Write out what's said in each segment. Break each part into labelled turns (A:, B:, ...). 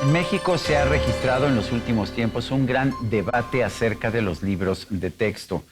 A: En México se ha registrado en los últimos tiempos un gran debate acerca de los libros de texto.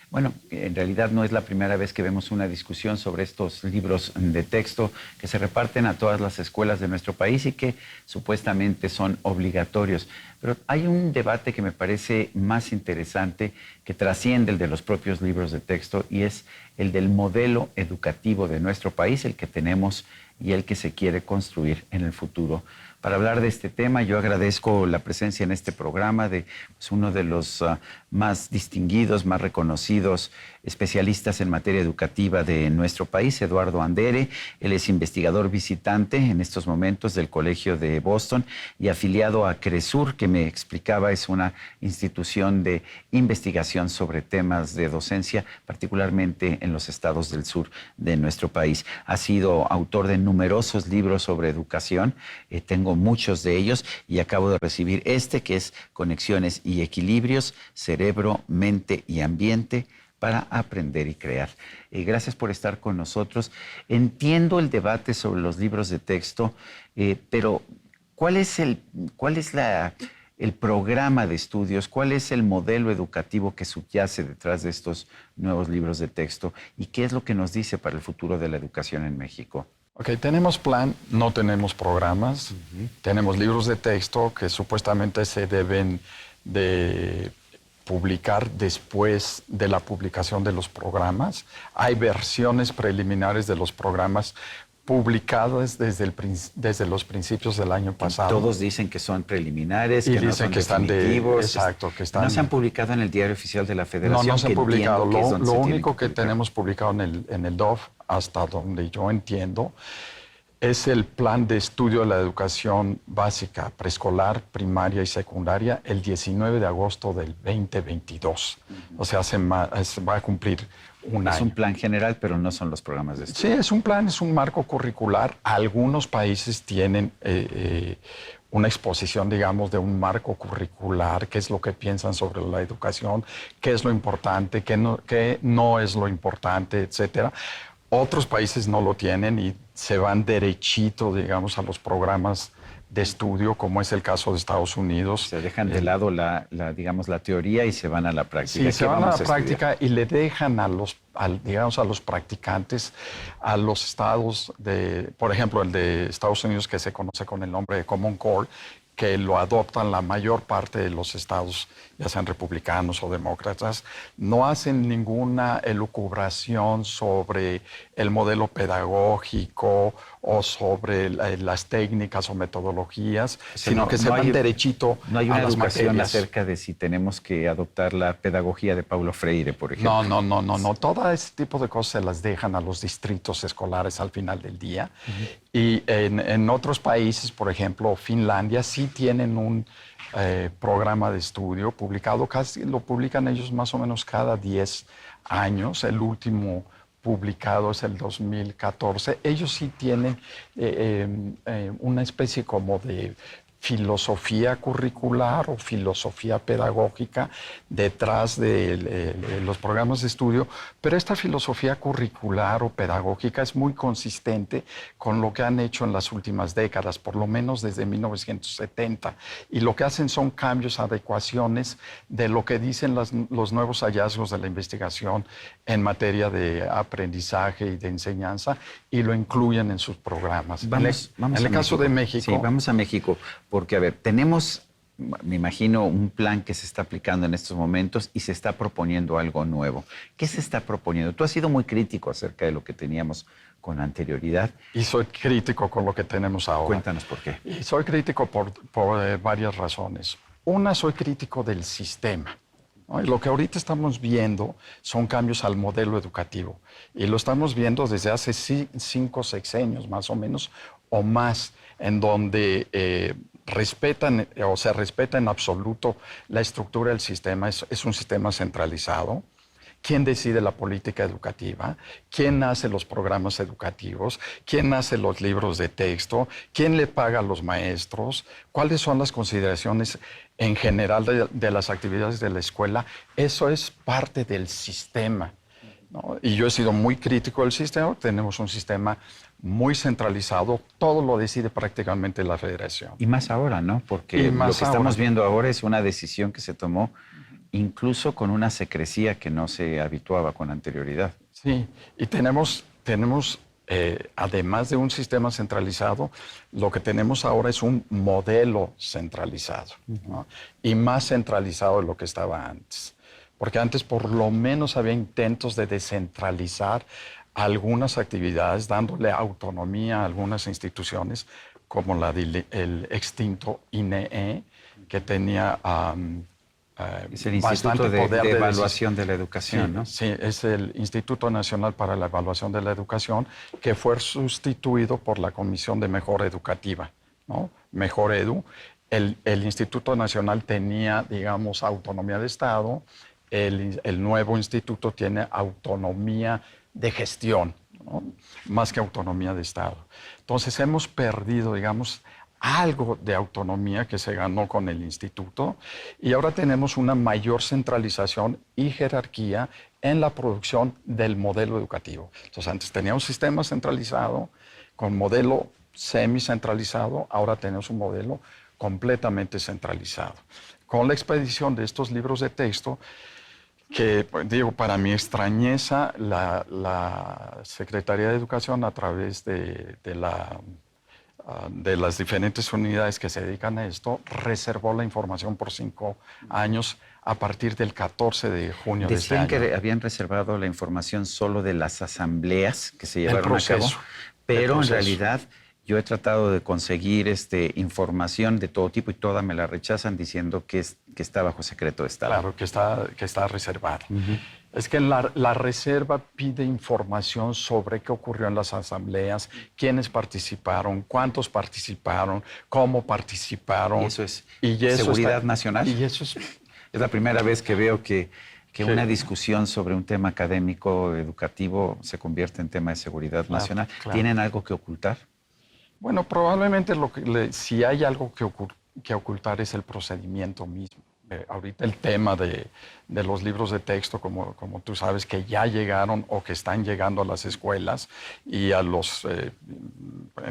A: Bueno, en realidad no es la primera vez que vemos una discusión sobre estos libros de texto que se reparten a todas las escuelas de nuestro país y que supuestamente son obligatorios. Pero hay un debate que me parece más interesante, que trasciende el de los propios libros de texto, y es el del modelo educativo de nuestro país, el que tenemos y el que se quiere construir en el futuro. Para hablar de este tema, yo agradezco la presencia en este programa de uno de los más distinguidos, más reconocidos especialistas en materia educativa de nuestro país, Eduardo Andere. Él es investigador visitante en estos momentos del Colegio de Boston y afiliado a CRESUR, que me explicaba es una institución de investigación sobre temas de docencia, particularmente en los estados del sur de nuestro país. Ha sido autor de numerosos libros sobre educación, tengo muchos de ellos y acabo de recibir este que es Conexiones y Equilibrios, Cerebro, Mente y Ambiente para aprender y crear. Gracias por estar con nosotros. Entiendo el debate sobre los libros de texto, pero ¿cuál es el programa de estudios? ¿Cuál es el modelo educativo que subyace detrás de estos nuevos libros de texto? ¿Y qué es lo que nos dice para el futuro de la educación en México?
B: Ok, tenemos plan, no tenemos programas, tenemos libros de texto que supuestamente se deben de publicar después de la publicación de los programas. Hay versiones preliminares de los programas publicadas desde los principios del año pasado.
A: Todos dicen que son preliminares,
B: y
A: que no
B: dicen
A: son
B: que están
A: definitivos.
B: Exacto, que están...
A: ¿No se han publicado en el Diario Oficial de la Federación?
B: No se han publicado. Lo único que
A: publicar.
B: tenemos publicado en el DOF, hasta donde yo entiendo, es el plan de estudio de la educación básica, preescolar, primaria y secundaria, el 19 de agosto del 2022. O sea, va a cumplir un año.
A: Es un plan general, pero no son los programas de estudio.
B: Sí, es un plan, es un marco curricular. Algunos países tienen una exposición, digamos, de un marco curricular, qué es lo que piensan sobre la educación, qué es lo importante, qué no es lo importante, etcétera. Otros países no lo tienen y se van derechito, digamos, a los programas de estudio, como es el caso de Estados Unidos.
A: Se dejan de lado digamos, la teoría y se van a la práctica.
B: Sí, se van a la práctica y le dejan a los practicantes, a los estados por ejemplo, el de Estados Unidos, que se conoce con el nombre de Common Core, que lo adoptan la mayor parte de los estados, ya sean republicanos o demócratas, no hacen ninguna elucubración sobre el modelo pedagógico o sobre las técnicas o metodologías, sino que se van derechito
A: no hay una
B: a las
A: educación
B: materias.
A: acerca de si tenemos que adoptar la pedagogía de Paulo Freire, por ejemplo.
B: No. Todo ese tipo de cosas se las dejan a los distritos escolares al final del día. Y en otros países, por ejemplo, Finlandia, sí tienen un programa de estudio publicado, lo publican ellos más o menos cada 10 años. El último publicado es el 2014. Ellos sí tienen una especie como de filosofía curricular o filosofía pedagógica detrás de los programas de estudio, pero esta filosofía curricular o pedagógica es muy consistente con lo que han hecho en las últimas décadas, por lo menos desde 1970, y lo que hacen son cambios, adecuaciones de lo que dicen los nuevos hallazgos de la investigación en materia de aprendizaje y de enseñanza, y lo incluyen en sus programas. En el caso de México...
A: Sí, vamos a México. Porque, a ver, tenemos, me imagino, un plan que se está aplicando en estos momentos y se está proponiendo algo nuevo. ¿Qué se está proponiendo? Tú has sido muy crítico acerca de lo que teníamos con anterioridad.
B: Y soy crítico con lo que tenemos ahora.
A: Cuéntanos por qué.
B: Y soy crítico por varias razones. Una, soy crítico del sistema. ¿No? Y lo que ahorita estamos viendo son cambios al modelo educativo. Y lo estamos viendo desde hace 5 sexenios, más o menos, o más, en donde respetan o se respeta en absoluto la estructura del sistema. Es un sistema centralizado. ¿Quién decide la política educativa? ¿Quién hace los programas educativos? ¿Quién hace los libros de texto? ¿Quién le paga a los maestros? ¿Cuáles son las consideraciones en general de las actividades de la escuela? Eso es parte del sistema. ¿no? Y yo he sido muy crítico del sistema. Tenemos un sistema muy centralizado, todo lo decide prácticamente la federación.
A: Y más ahora, ¿no? Porque lo que estamos viendo ahora es una decisión que se tomó incluso con una secrecía que no se habituaba con anterioridad.
B: Sí, y tenemos además de un sistema centralizado, lo que tenemos ahora es un modelo centralizado, ¿no? Y más centralizado de lo que estaba antes. Porque antes por lo menos había intentos de descentralizar algunas actividades, dándole autonomía a algunas instituciones, como el extinto INEE, que tenía
A: es el Instituto de Evaluación de la Educación,
B: sí,
A: ¿no?
B: Sí, es el Instituto Nacional para la Evaluación de la Educación, que fue sustituido por la Comisión de Mejora Educativa, ¿no? Mejor Edu. El Instituto Nacional tenía, digamos, autonomía de Estado. El nuevo instituto tiene autonomía de gestión, ¿no? Más que autonomía de Estado. Entonces hemos perdido, digamos, algo de autonomía que se ganó con el instituto y ahora tenemos una mayor centralización y jerarquía en la producción del modelo educativo. Entonces antes teníamos un sistema centralizado con modelo semicentralizado, ahora tenemos un modelo completamente centralizado. Con la expedición de estos libros de texto, que, digo, para mi extrañeza, la Secretaría de Educación, a través de las diferentes unidades que se dedican a esto, reservó la información por 5 años a partir del 14 de junio de este año.
A: Decían que habían reservado la información solo de las asambleas que se llevaron a cabo, pero en realidad yo he tratado de conseguir información de todo tipo y toda me la rechazan diciendo que está bajo secreto de Estado.
B: Claro, que está reservada. Es que la reserva pide información sobre qué ocurrió en las asambleas, quiénes participaron, cuántos participaron, cómo participaron.
A: Y eso es seguridad nacional.
B: Y eso es
A: la primera vez que veo que una discusión sobre un tema académico, educativo, se convierte en tema de seguridad nacional. Claro. ¿Tienen algo que ocultar?
B: Bueno, probablemente si hay algo que ocultar es el procedimiento mismo. Ahorita el tema de los libros de texto, como tú sabes, que ya llegaron o que están llegando a las escuelas y a los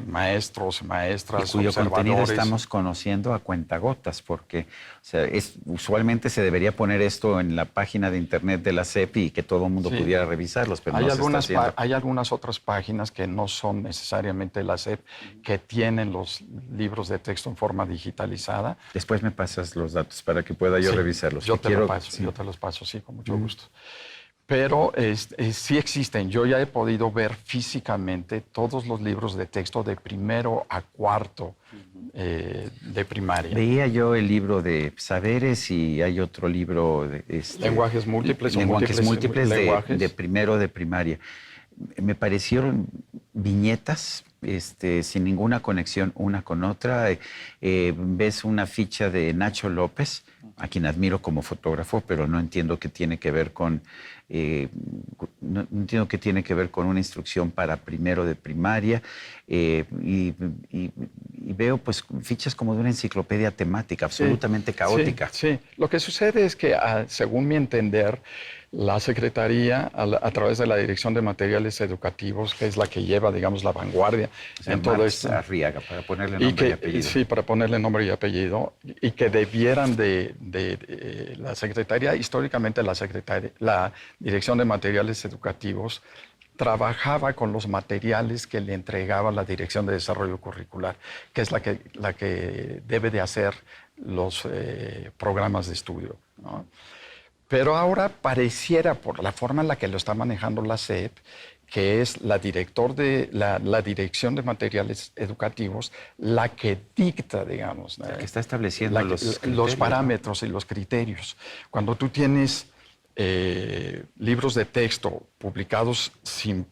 B: maestros, maestras,
A: y cuyo contenido
B: observadores.
A: Estamos conociendo a cuentagotas, porque usualmente se debería poner esto en la página de internet de la SEP y que todo el mundo pudiera revisarlos, pero no se está haciendo.
B: Hay algunas otras páginas que no son necesariamente la SEP, que tienen los libros de texto en forma digitalizada.
A: Después me pasas los datos para que pueda yo revisarlos.
B: Yo te los paso, sí, con mucho gusto. Pero sí existen. Yo ya he podido ver físicamente todos los libros de texto de primero a cuarto de primaria.
A: Veía yo el libro de saberes y hay otro libro de
B: lenguajes múltiples
A: de primero de primaria. Me parecieron viñetas sin ninguna conexión una con otra. Ves una ficha de Nacho López, a quien admiro como fotógrafo, pero no entiendo qué tiene que ver con no entiendo qué tiene que ver con una instrucción para primero de primaria, y veo pues fichas como de una enciclopedia temática absolutamente caótica.
B: Sí, lo que sucede es que, según mi entender, la Secretaría, a través de la Dirección de Materiales Educativos, que es la que lleva, digamos, la vanguardia en todo esto.
A: Arriaga, para ponerle nombre y apellido.
B: Sí, para ponerle nombre y apellido, y que debieran de la Secretaría, históricamente la Dirección de Materiales Educativos trabajaba con los materiales que le entregaba la Dirección de Desarrollo Curricular, que es la que debe de hacer los programas de estudio, ¿no? Pero ahora pareciera, por la forma en la que lo está manejando la SEP, que es la Dirección de Materiales Educativos, la que dicta, digamos,
A: la que está estableciendo
B: los parámetros y los criterios. Cuando tú tienes libros de texto publicados sin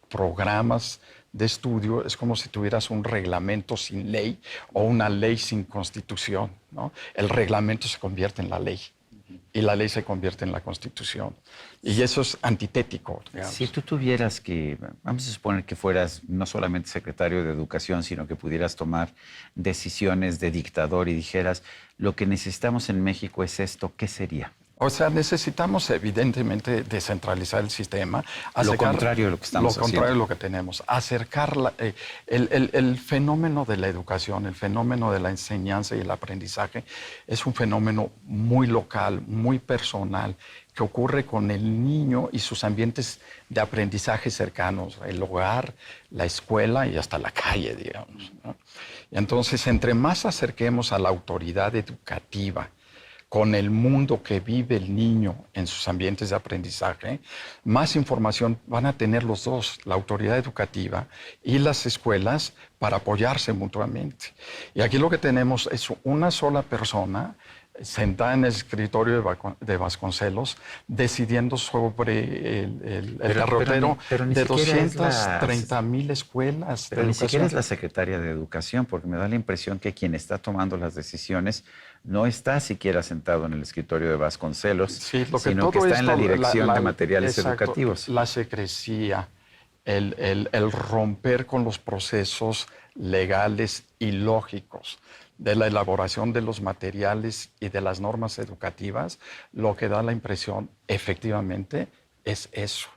B: programas de estudio, es como si tuvieras un reglamento sin ley o una ley sin constitución, ¿no? El reglamento se convierte en la ley y la ley se convierte en la Constitución. Y eso es antitético, digamos.
A: Si tú tuvieras que, vamos a suponer que fueras no solamente secretario de Educación, sino que pudieras tomar decisiones de dictador y dijeras, lo que necesitamos en México es esto, ¿qué sería?
B: O sea, necesitamos evidentemente descentralizar el sistema.
A: Lo contrario de lo que estamos haciendo.
B: Lo contrario de lo que tenemos. Acercar el fenómeno de la educación, el fenómeno de la enseñanza y el aprendizaje es un fenómeno muy local, muy personal, que ocurre con el niño y sus ambientes de aprendizaje cercanos, el hogar, la escuela y hasta la calle, digamos, ¿no? Y entonces, entre más acerquemos a la autoridad educativa con el mundo que vive el niño en sus ambientes de aprendizaje, más información van a tener los dos, la autoridad educativa y las escuelas, para apoyarse mutuamente. Y aquí lo que tenemos es una sola persona sentada en el escritorio de Vasconcelos, decidiendo sobre el derrotero de 230,000 escuelas.
A: Pero ni siquiera es la secretaria de Educación, porque me da la impresión que quien está tomando las decisiones no está siquiera sentado en el escritorio de Vasconcelos,
B: sí,
A: sino que está en la dirección de materiales educativos.
B: La secrecía, el romper con los procesos legales y lógicos de la elaboración de los materiales y de las normas educativas, lo que da la impresión, efectivamente, es eso.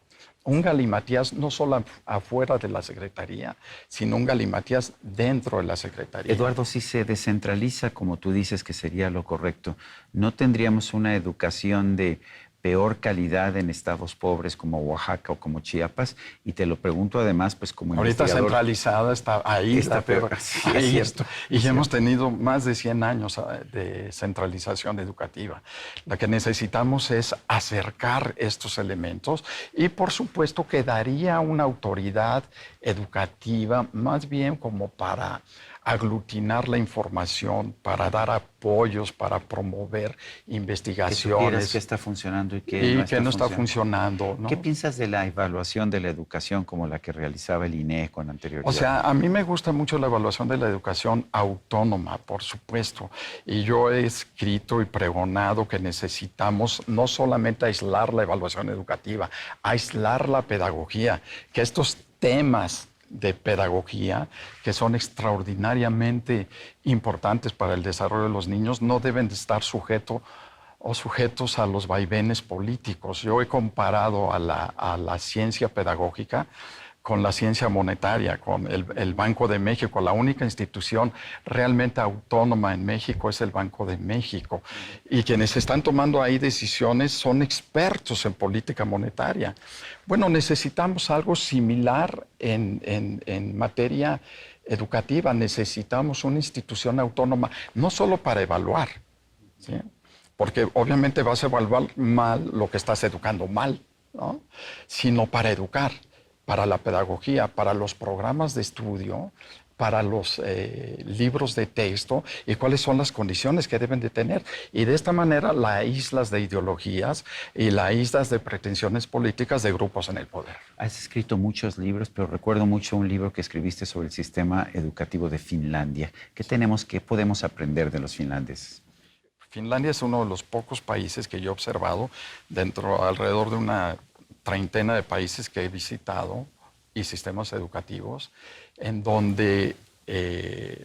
B: Un galimatías no solo afuera de la Secretaría, sino un galimatías dentro de la Secretaría.
A: Eduardo, si se descentraliza, como tú dices que sería lo correcto, ¿no tendríamos una educación de peor calidad en estados pobres como Oaxaca o como Chiapas? Y te lo pregunto además, pues como
B: ahorita
A: investigador.
B: centralizada está ahí,
A: está peor. Sí,
B: ahí
A: es cierto.
B: Y hemos tenido más de 100 años de centralización educativa. Lo que necesitamos es acercar estos elementos y, por supuesto, que daría una autoridad educativa más bien como para aglutinar la información, para dar apoyos, para promover investigaciones.
A: Que está funcionando y que
B: no está funcionando, ¿no?
A: ¿Qué piensas de la evaluación de la educación como la que realizaba el INEE con anterioridad?
B: O sea, a mí me gusta mucho la evaluación de la educación autónoma, por supuesto. Y yo he escrito y pregonado que necesitamos no solamente aislar la evaluación educativa, aislar la pedagogía, que estos temas de pedagogía, que son extraordinariamente importantes para el desarrollo de los niños, no deben de estar sujetos a los vaivenes políticos. Yo he comparado a la ciencia pedagógica con la ciencia monetaria, con el Banco de México. La única institución realmente autónoma en México es el Banco de México. Y quienes están tomando ahí decisiones son expertos en política monetaria. Bueno, necesitamos algo similar en materia educativa. Necesitamos una institución autónoma, no solo para evaluar, ¿sí? Porque obviamente vas a evaluar mal lo que estás educando mal, ¿no? Sino para educar, para la pedagogía, para los programas de estudio, para los libros de texto y cuáles son las condiciones que deben de tener. Y de esta manera la aíslas de ideologías y la aíslas de pretensiones políticas de grupos en el poder.
A: Has escrito muchos libros, pero recuerdo mucho un libro que escribiste sobre el sistema educativo de Finlandia. ¿Qué podemos aprender de los finlandeses?
B: Finlandia es uno de los pocos países que yo he observado alrededor de una treintena de países que he visitado y sistemas educativos en donde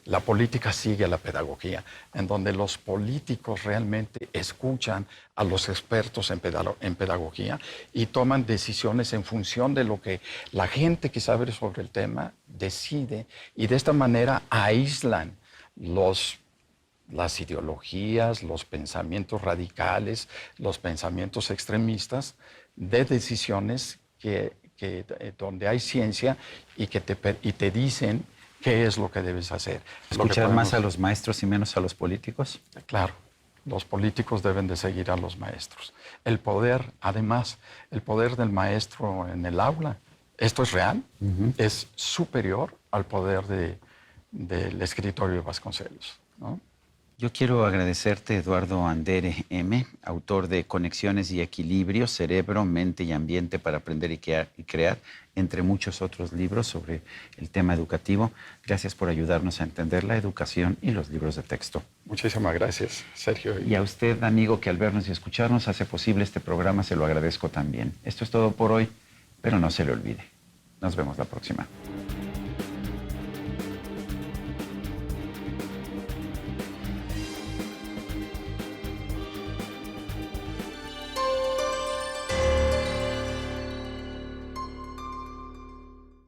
B: la política sigue a la pedagogía, en donde los políticos realmente escuchan a los expertos en pedagogía y toman decisiones en función de lo que la gente que sabe sobre el tema decide, y de esta manera aíslan las ideologías, los pensamientos radicales, los pensamientos extremistas de decisiones donde hay ciencia y que te dicen qué es lo que debes hacer.
A: ¿Escuchar más a los maestros y menos a los políticos?
B: Claro, los políticos deben de seguir a los maestros. El poder, además, el poder del maestro en el aula, esto es real, es superior al poder del escritorio de Vasconcelos, ¿no?
A: Yo quiero agradecerte, Eduardo Andere M., autor de Conexiones y Equilibrio, Cerebro, Mente y Ambiente para Aprender y Crear, entre muchos otros libros sobre el tema educativo. Gracias por ayudarnos a entender la educación y los libros de texto.
B: Muchísimas gracias, Sergio.
A: Y a usted, amigo, que al vernos y escucharnos hace posible este programa, se lo agradezco también. Esto es todo por hoy, pero no se le olvide. Nos vemos la próxima.